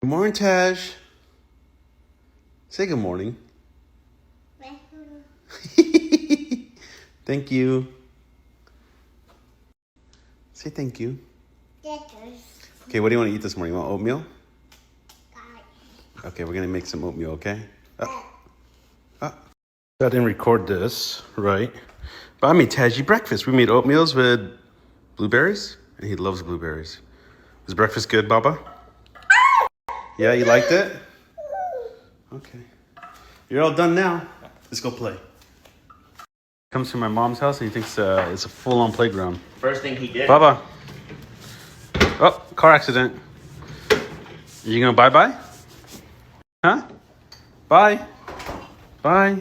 Good morning, Taj. Say good morning. Thank you. Say thank you. Okay, what do you want to eat this morning? You want oatmeal? Okay, we're going to make some oatmeal, okay? I didn't record this, right? But I made Taji breakfast. We made oatmeals with blueberries, and he loves blueberries. Was breakfast good, Baba? Yeah, you liked it? Okay. You're all done now. Let's go play. Comes to my mom's house and he thinks it's a full-on playground. First thing he did. Baba. Oh, car accident. You gonna bye-bye? Huh? Bye. Bye.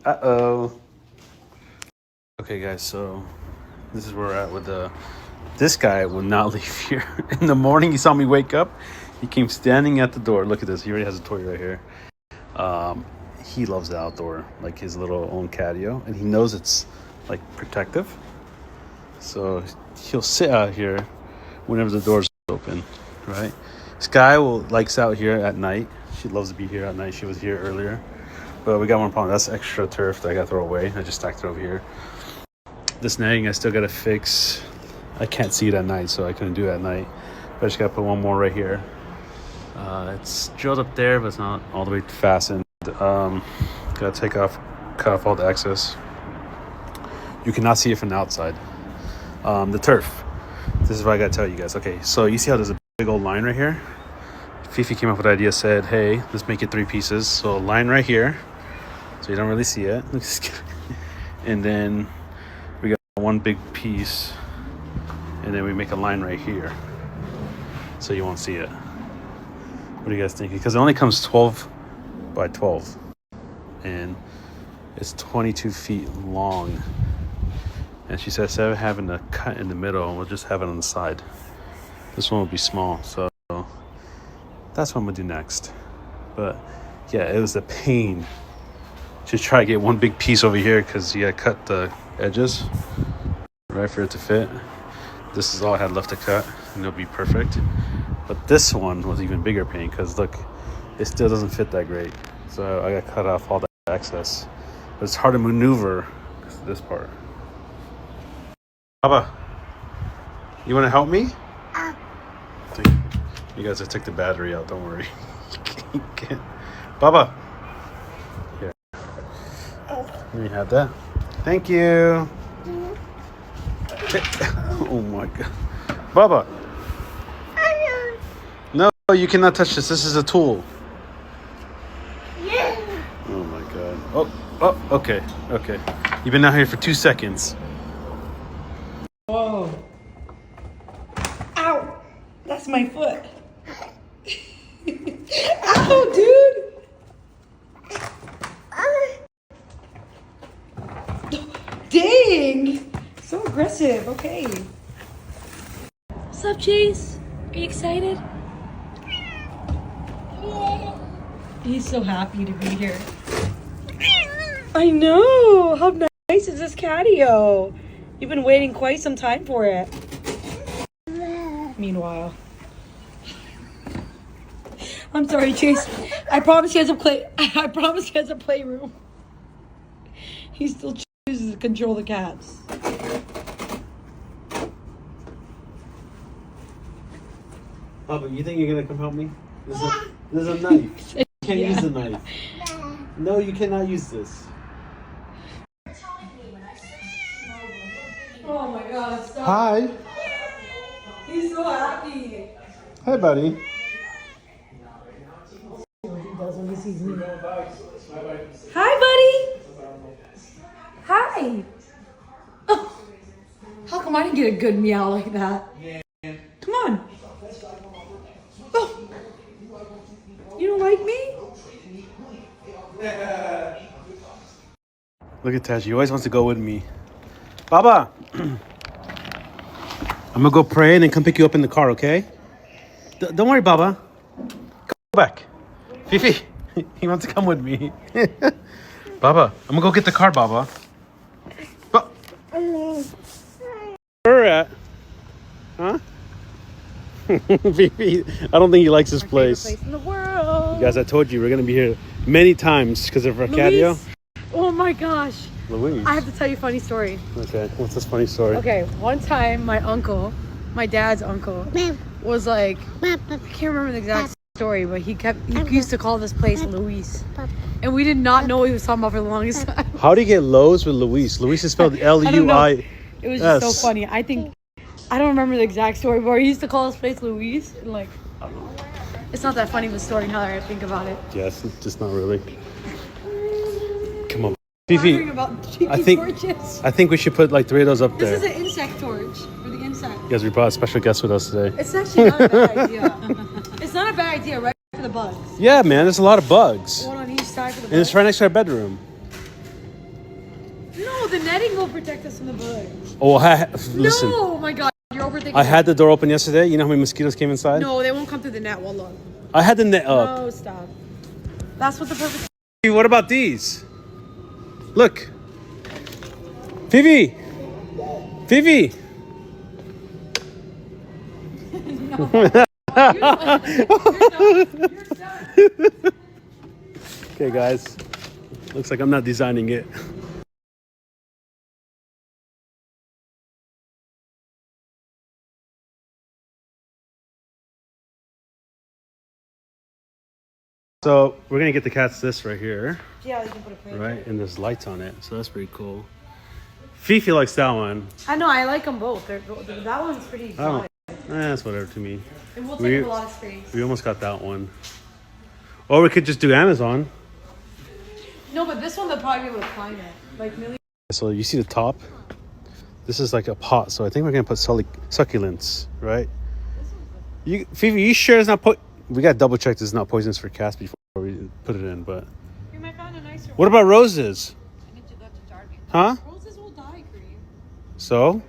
Uh-oh. Okay, guys, so this is where we're at with this guy will not leave here. In the morning, he saw me wake up. He came standing at the door. Look at this. He already has a toy right here. He loves the outdoor, like his little own catio, and he knows it's like protective. So he'll sit out here whenever the door's open, right? Sky likes out here at night. She loves to be here at night. She was here earlier, but we got one problem. That's extra turf that I got to throw away. I just stacked it over here. This netting I still got to fix. I can't see it at night, so I couldn't do it at night. But I just got to put one more right here. It's drilled up there, but it's not all the way fastened. Gotta cut off all the excess. You cannot see it from the outside. The turf. This is what I gotta tell you guys. Okay, so you see how there's a big old line right here? Fifi came up with the idea, said, hey, let's make it 3 pieces. So a line right here, so you don't really see it. And then we got one big piece, and then we make a line right here, so you won't see it. What do you guys think? Because it only comes 12 by 12, and it's 22 feet long. And she said, instead of having a cut in the middle, we'll just have it on the side. This one will be small, so that's what I'm gonna do next. But yeah, it was a pain to try to get one big piece over here because you gotta cut the edges right for it to fit. This is all I had left to cut, and it'll be perfect. But this one was even bigger pain because look, it still doesn't fit that great. So I got to cut off all that excess. But it's hard to maneuver because of this part. Baba, you want to help me? You guys, I took the battery out. Don't worry. You can't. Baba, here. Let me have that. Thank you. Oh my God, Baba. No, you cannot touch this. This is a tool. Yeah. Oh my God. Oh, okay. You've been out here for 2 seconds. Whoa. Ow. That's my foot. Ow, dude. Dang. So aggressive. Okay. What's up, Chase? Are you excited? He's so happy to be here. I know. How nice is this catio? You've been waiting quite some time for it. Meanwhile, I'm sorry, Chase. I promise he has a playroom. He still chooses to control the cats. Baba, you think you're gonna come help me? There's a knife. You can't use the knife. No, you cannot use this. Oh my God! Stop. Hi. He's so happy. Hi, buddy. Hi, buddy. Hi. Oh, how come I didn't get a good meow like that? Come on. Oh, you don't like me? Look at Taji. He always wants to go with me. Baba, I'm gonna go pray and then come pick you up in the car, okay? Don't worry, Baba. Go back. Fifi, he wants to come with me. Baba, I'm gonna go get the car, Baba. Where at? Huh? Fifi, I don't think he likes this My place. favorite place in the world. Guys, I told you we're gonna be here many times because of our catio. Luis. Oh my gosh. Luis. I have to tell you a funny story. Okay, what's this funny story? Okay, one time my uncle, my dad's uncle, was like, I can't remember the exact story, but he used to call this place Luis. And we did not know what he was talking about for the longest time. How do you get Lowe's with Luis? Luis is spelled L-U-I. It was just so funny. I don't remember the exact story, but he used to call this place Luis. And like, I don't know. It's not that funny of a story now that I think about it. Yes, just not really. Come on. Fifi, I think we should put like 3 of those up there. This is an insect torch for the insect. Yes, we brought a special guest with us today. It's actually not a bad idea. It's not a bad idea, right? For the bugs. Yeah, man, there's a lot of bugs. One on each side for the bugs. And it's right next to our bedroom. No, the netting will protect us from the bugs. Oh, listen. No, my God, you're overthinking. I had the door open yesterday. You know how many mosquitoes came inside? No, they won't come through the net. Wallah. I had the net up. No, stop. That's what the purpose. What about these? Look. Phoebe. Phoebe. Okay, guys. Looks like I'm not designing it. So we're gonna get the cats this right here. Yeah, you can put a plant. Right, and there's lights on it, so that's pretty cool. Fifi likes that one. I know, I like them both. That one's pretty exotic. That's whatever to me. It will take up a lot of space. We almost got that one. Or we could just do Amazon. No, but this one they'll probably be able to climb it. Like millions. So you see the top? This is like a pot, so I think we're gonna put succulents, right? Fifi, you sure it's not we gotta double check this is not poisonous for cats before we put it in, but. You might find a nicer one. What about roses? I need to go to Target. Huh? Roses will die, Cream. So?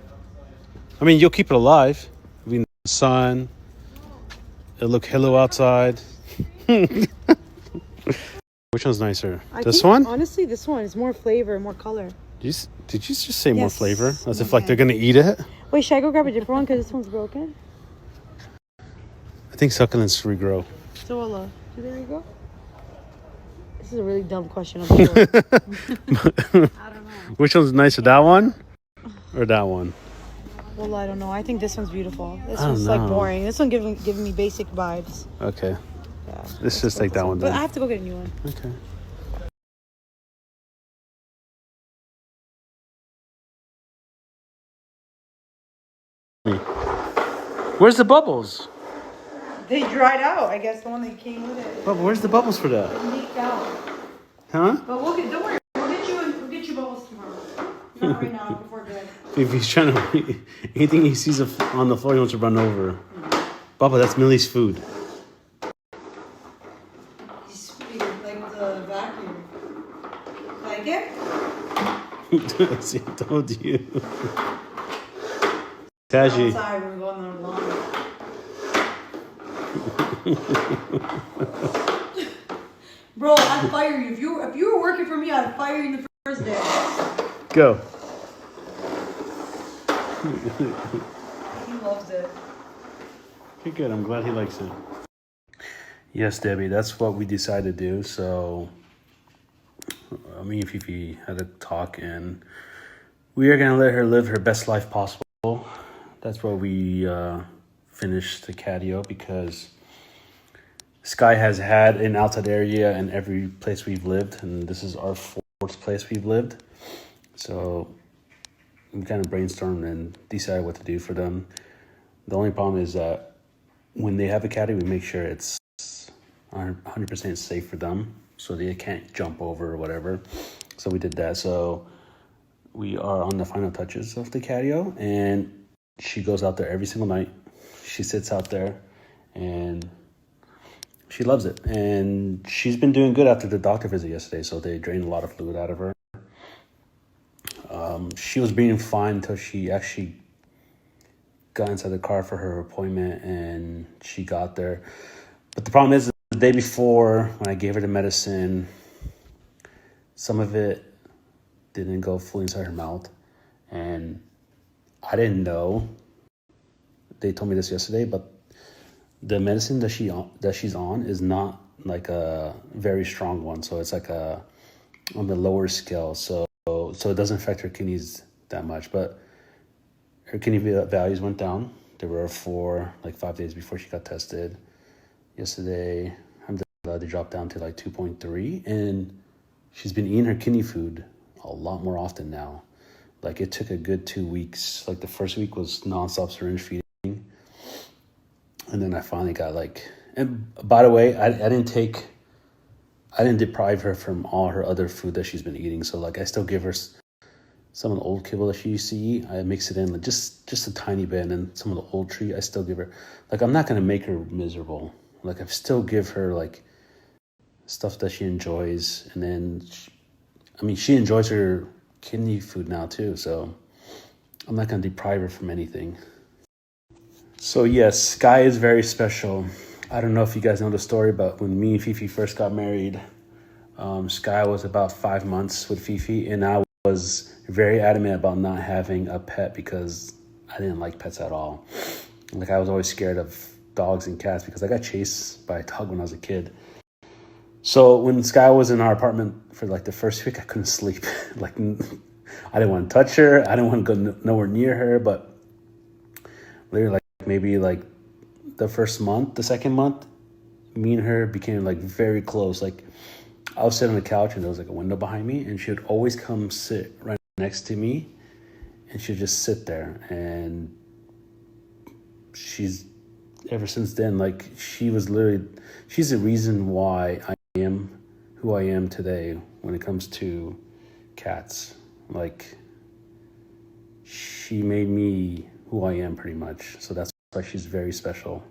I mean, you'll keep it alive. It'll be in the sun. It'll look hello outside. Which one's nicer? This one? Honestly, this one is more flavor, more color. Did you just say more Yes. flavor? As if like they're gonna eat it? Wait, should I go grab a different one because this one's broken? I think succulents regrow. So, there you go. This is a really dumb question. I'm sure. I don't know. Which one's nicer, that one or that one? Well, I don't know. I think this one's beautiful. This I don't one's like know. boring. This one giving me basic vibes. Okay. Yeah. Let's just take that one But I then. have to go get a new one. Okay. Where's the bubbles? They dried out. I guess the one that came with it. Bubble, where's the bubbles for that? It leaked out. Huh? But don't worry. We'll get you bubbles tomorrow. Not right now. Before bed. If he's trying to, anything he sees on the floor, he wants to run over. Bubba, that's Millie's food. He's like the vacuum. Like it? See, I told you. Taji. Outside, we're going on the lawn. Bro, I'd fire you. If you were working for me, I'd fire you the first day. Go. He loves it. Okay, good. I'm glad he likes it. Yes, Debbie, that's what we decided to do. So, me and Fifi had a talk, and we are going to let her live her best life possible. That's why we finished the catio, because Sky has had an outside area in every place we've lived, and this is our 4th place we've lived. So we kind of brainstormed and decided what to do for them. The only problem is that when they have a catio, we make sure it's 100% safe for them, so they can't jump over or whatever. So we did that. So we are on the final touches of the catio, and she goes out there every single night. She sits out there, and she loves it. And she's been doing good after the doctor visit yesterday, so they drained a lot of fluid out of her. She was being fine until she actually got inside the car for her appointment, and she got there. But the problem is, the day before, when I gave her the medicine, some of it didn't go fully inside her mouth, and I didn't know. They told me this yesterday, but the medicine that she's on is not like a very strong one, so it's like a on the lower scale, so it doesn't affect her kidneys that much. But her kidney values went down. They were 4 like 5 days before she got tested. Yesterday, alhamdulillah, they dropped down to like 2.3, and she's been eating her kidney food a lot more often now. Like it took a good 2 weeks. Like the first week was nonstop syringe feeding, and then I finally got like. And by the way, I didn't deprive her from all her other food that she's been eating. So like I still give her some of the old kibble that she used to eat. I mix it in like just a tiny bit, and then some of the old treat I still give her. Like I'm not gonna make her miserable. Like I still give her like stuff that she enjoys, and then she enjoys her kidney food now too. So I'm not gonna deprive her from anything. So yes, Sky is very special. I don't know if you guys know the story, but when me and Fifi first got married, Sky was about 5 months with Fifi, and I was very adamant about not having a pet because I didn't like pets at all. Like I was always scared of dogs and cats because I got chased by a dog when I was a kid. So when Sky was in our apartment for like the first week, I couldn't sleep. Like I didn't want to touch her. I didn't want to go nowhere near her. But later, like maybe like the first month, the second month, me and her became like very close. Like I was sitting on the couch and there was like a window behind me, and she would always come sit right next to me, and she'd just sit there. And she's ever since then, like she's the reason why I am who I am today when it comes to cats. Like she made me who I am pretty much. So that's why she's very special.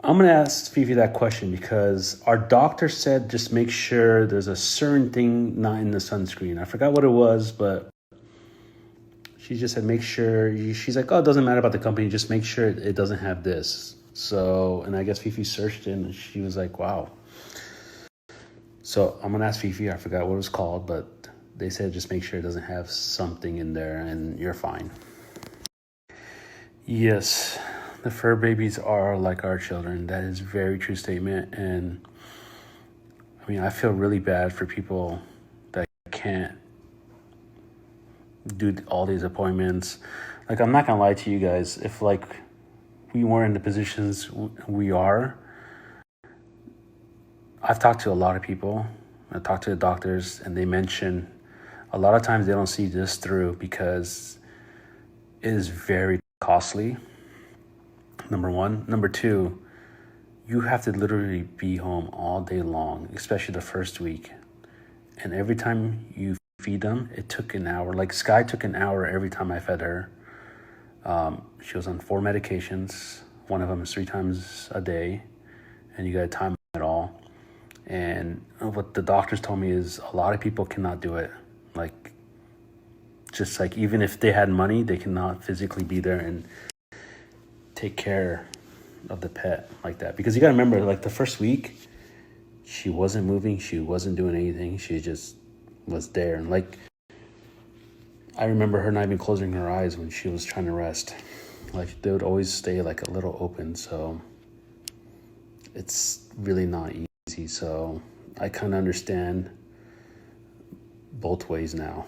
I'm going to ask Fifi that question because our doctor said just make sure there's a certain thing not in the sunscreen. I forgot what it was, but she just said make sure. She's like, oh, it doesn't matter about the company. Just make sure it doesn't have this. So, and I guess Fifi searched it and she was like, wow. So I'm going to ask Fifi. I forgot what it was called, but they said just make sure it doesn't have something in there and you're fine. Yes, the fur babies are like our children. That is a very true statement. And I mean, I feel really bad for people that can't do all these appointments. Like, I'm not gonna lie to you guys. If like we weren't in the positions we are, I've talked to a lot of people. I talked to the doctors, and they mention a lot of times they don't see this through because it is very costly. Number one. Number two, you have to literally be home all day long, especially the first week. And every time you feed them, it took an hour. Like Sky took an hour every time I fed her. She was on 4 medications. One of them is 3 times a day, and you got to time it all. And what the doctors told me is a lot of people cannot do it. Like, just like even if they had money, they cannot physically be there and take care of the pet like that. Because you got to remember, like the first week, she wasn't moving. She wasn't doing anything. She just was there. And like, I remember her not even closing her eyes when she was trying to rest. Like they would always stay like a little open. So it's really not easy. So I kind of understand both ways now.